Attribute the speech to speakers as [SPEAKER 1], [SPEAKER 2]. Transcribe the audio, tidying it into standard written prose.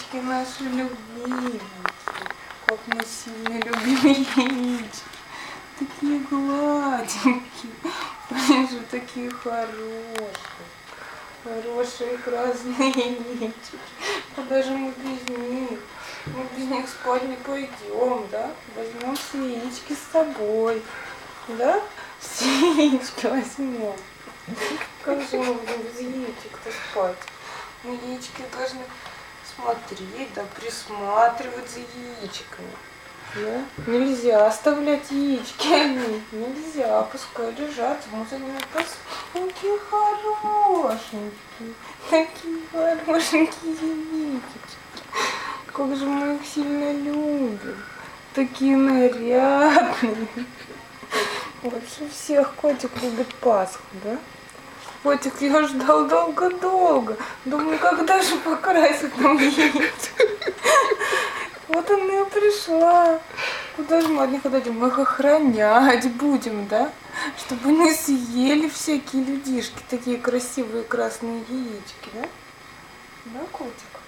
[SPEAKER 1] яички наши любимые. Как мы сильно любим яички. Такие гладенькие. Они же такие хорошие. Хорошие красные яички. А даже мы без них спать не пойдем, да? Возьмем все яички с собой. Да? Все яички возьмем. Как же мы будем без яичек-то спать? Мы яички должны смотреть, да, присматривать за яичками. Да? Нельзя оставлять яички, они нельзя, пускай лежат, мы за ними такие хорошенькие, такие хорошенькие яички. Как же мы их сильно любим, такие нарядные. Больше всех котик любит Пасху, да? Котик ее ждал долго-долго. Думаю, когда же покрасят нам яичко? Вот она и пришла. Куда же мы от них отдадим? Мы их охранять будем, да? Чтобы не съели всякие людишки, такие красивые красные яички, да? Да, котик?